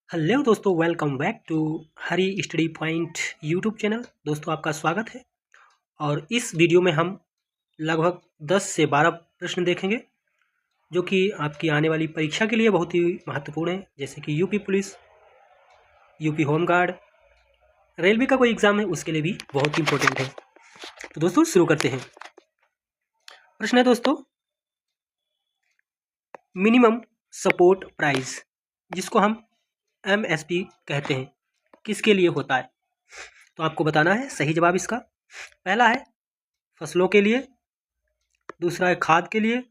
Hello दोस्तों, welcome back to Hari study point YouTube channel. दोस्तों आपका स्वागत है। और इस वीडियो में हम लगभग 10 से 12 प्रश्न देखेंगे जो कि आपकी आने वाली परीक्षा के लिए बहुत ही महत्वपूर्ण है, जैसे कि UP police, UP home guard, railway का कोई एग्ज़ाम है उसके लिए भी बहुत इंपॉर्टेंट है। तो दोस्तों शुरू करते हैं। प्रश्न है दोस्तों, मिनिमम सपोर्ट प्राइस, जिसको हम MSP कहते हैं, किसके लिए होता है? तो आपको बताना है सही जवाब इसका। पहला है फसलों के लिए, दूसरा है खाद के लिए,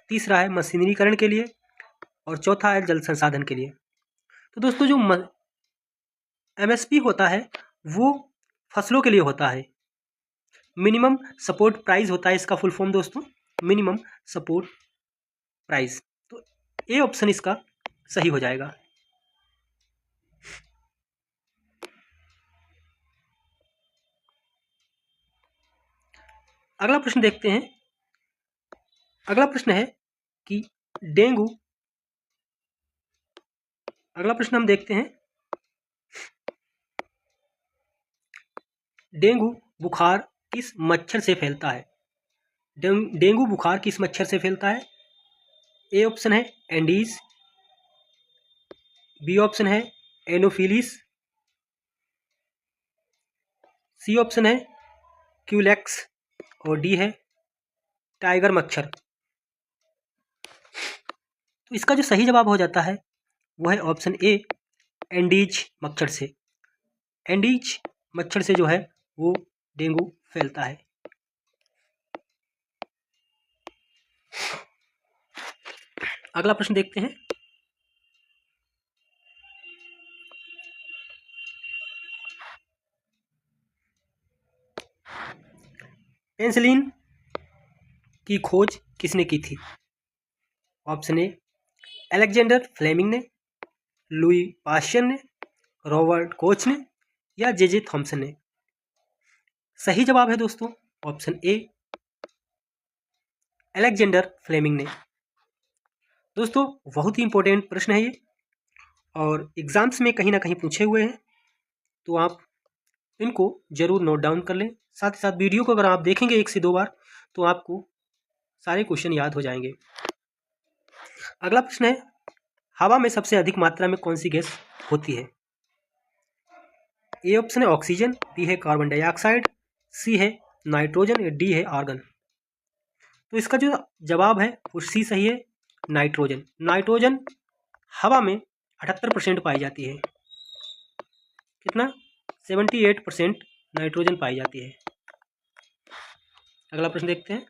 तीसरा है मशीनरीकरण के लिए और चौथा है जल संसाधन के लिए। तो दोस्तों जो MSP होता है वो फसलों के लिए होता है। मिनिमम सपोर्ट प्राइस होता है इसका फुल फॉर्म दोस्तों, मिनिमम सपोर्ट प्राइस। तो ए ऑप्शन इसका सही हो जाएगा। अगला प्रश्न देखते हैं। अगला प्रश्न है कि डेंगू, अगला प्रश्न हम देखते हैं, डेंगू बुखार किस मच्छर से फैलता है? डेंगू बुखार किस मच्छर से फैलता है? ए ऑप्शन है एंडीज, बी ऑप्शन है एनोफिलिस, सी ऑप्शन है क्यूलेक्स और डी है टाइगर मच्छर। तो इसका जो सही जवाब हो जाता है वो है ऑप्शन ए एंडीज मच्छर से। एंडीज मच्छर से जो है वो डेंगू फैलता है। अगला प्रश्न देखते हैं। पेंसिलिन की खोज किसने की थी? ऑप्शन ए अलेक्जेंडर फ्लेमिंग ने, लुई पाश्चर ने, रॉबर्ट कोच ने या जे थॉमसन ने। सही जवाब है दोस्तों ऑप्शन ए अलेक्जेंडर फ्लेमिंग ने। दोस्तों बहुत ही इंपॉर्टेंट प्रश्न है ये और एग्जाम्स में कहीं ना कहीं पूछे हुए हैं, तो आप इनको जरूर नोट डाउन कर लें। साथ ही साथ वीडियो को अगर आप देखेंगे 1 से 2 बार तो आपको सारे क्वेश्चन याद हो जाएंगे। अगला प्रश्न है, हवा में सबसे अधिक मात्रा में कौन सी गैस होती है? ए ऑप्शन है ऑक्सीजन, बी है कार्बन डाइऑक्साइड, सी है नाइट्रोजन या डी है आर्गन। तो इसका जो जवाब है वो सी सही है, नाइट्रोजन। नाइट्रोजन हवा में 78% पाई जाती है। कितना? 78% नाइट्रोजन पाई जाती है। अगला प्रश्न देखते हैं।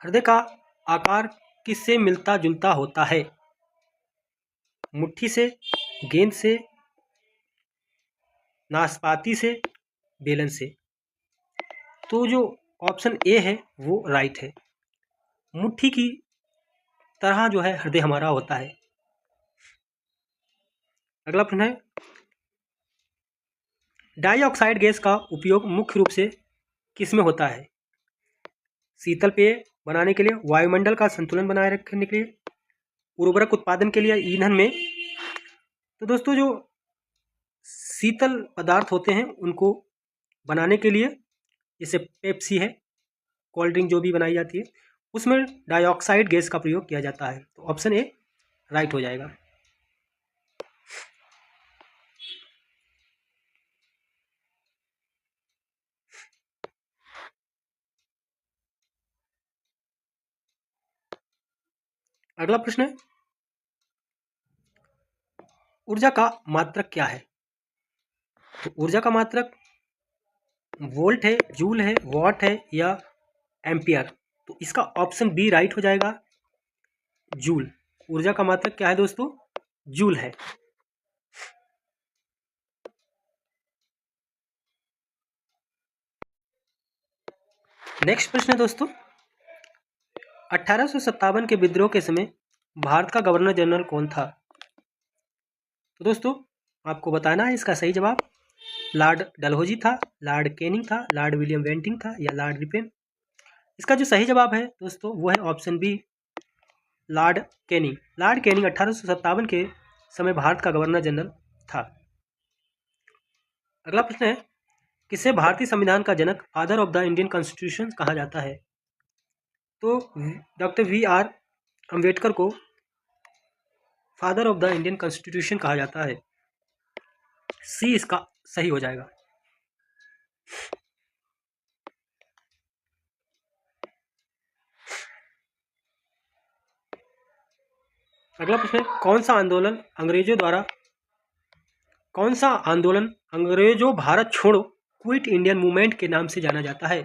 हृदय का आकार किससे मिलता जुलता होता है? मुट्ठी से, गेंद से, नाशपाती से, बेलन से। तो जो ऑप्शन ए है वो राइट है। मुट्ठी की तरह जो है हृदय हमारा होता है। अगला प्रश्न है, डाइऑक्साइड गैस का उपयोग मुख्य रूप से किस में होता है? शीतल पेय बनाने के लिए, वायुमंडल का संतुलन बनाए रखने के लिए, उर्वरक उत्पादन के लिए, ईंधन में। तो दोस्तों जो शीतल पदार्थ होते हैं उनको बनाने के लिए, जैसे पेप्सी है, कोल्ड ड्रिंक जो भी बनाई जाती है, उसमें डाइऑक्साइड गैस का प्रयोग किया जाता है। तो ऑप्शन ए राइट हो जाएगा। अगला प्रश्न है, ऊर्जा का मात्रक क्या है? तो ऊर्जा का मात्रक वोल्ट है, जूल है, वॉट है या एम्पियर। तो इसका ऑप्शन बी राइट हो जाएगा, जूल। ऊर्जा का मात्रक क्या है दोस्तों? जूल है। नेक्स्ट प्रश्न है दोस्तों, 1857 के विद्रोह के समय भारत का गवर्नर जनरल कौन था? तो दोस्तों आपको बताना है इसका सही जवाब। लॉर्ड डलहौजी था, लॉर्ड कैनिंग था, लॉर्ड विलियम बेंटिंग था या लॉर्ड रिपेन। इसका जो सही जवाब है दोस्तों वो है option B, Lord Canning. Lord Canning 1857 के समय भारत का गवर्नर जनरल था। अगला प्रश्न है, किसे भारतीय संविधान का जनक, father of the Indian constitution कहा जाता है? तो डॉक्टर वी.आर. अम्बेडकर को father of the Indian constitution कहा जाता है। सी इसका सही हो जाएगा। अगला प्रश्न है, कौन सा आंदोलन अंग्रेजों भारत छोड़ो क्विट इंडियन मूवमेंट के नाम से जाना जाता है?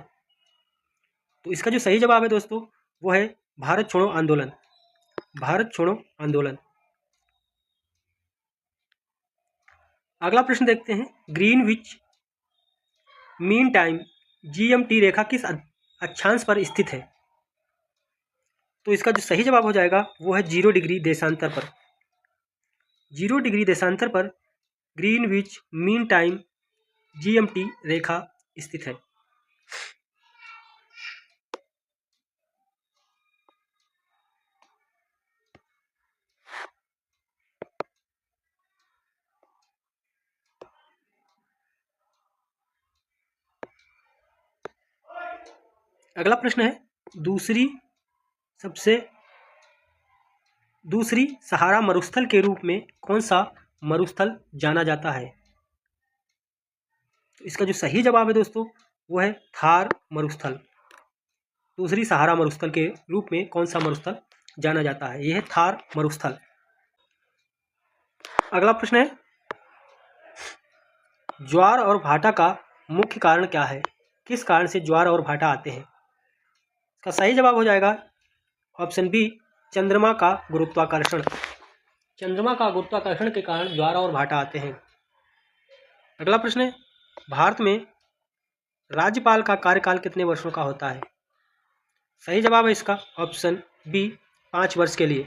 तो इसका जो सही जवाब है दोस्तों वो है भारत छोड़ो आंदोलन। भारत छोड़ो आंदोलन। अगला प्रश्न देखते हैं, ग्रीनविच मीन टाइम GMT रेखा किस अक्षांश पर स्थित है? तो इसका जो सही जवाब हो जाएगा वो है 0 डिग्री देशांतर पर। 0 डिग्री देशांतर पर ग्रीनविच मीन टाइम GMT रेखा स्थित है। अगला प्रश्न है, दूसरी सहारा मरुस्थल के रूप में कौन सा मरुस्थल जाना जाता है? तो इसका जो सही जवाब है दोस्तों वो है थार मरुस्थल। दूसरी सहारा मरुस्थल के रूप में कौन सा मरुस्थल जाना जाता है? यह है थार मरुस्थल। अगला प्रश्न है, ज्वार और भाटा का मुख्य कारण क्या है? किस कारण से ज्वार और भाटा आते हैं? इसका सही जवाब हो जाएगा ऑप्शन बी, चंद्रमा का गुरुत्वाकर्षण। चंद्रमा का गुरुत्वाकर्षण के कारण ज्वार और भाटा आते हैं। अगला प्रश्न है, भारत में राज्यपाल का कार्यकाल कितने वर्षों का होता है? सही जवाब है इसका ऑप्शन बी, 5 वर्ष के लिए।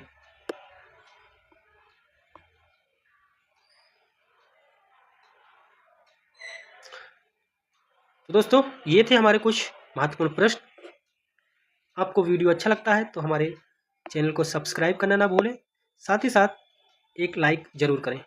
तो दोस्तों ये थे हमारे कुछ महत्वपूर्ण प्रश्न। आपको वीडियो अच्छा लगता है तो हमारे चैनल को सब्सक्राइब करना ना भूलें, साथ ही साथ एक लाइक जरूर करें।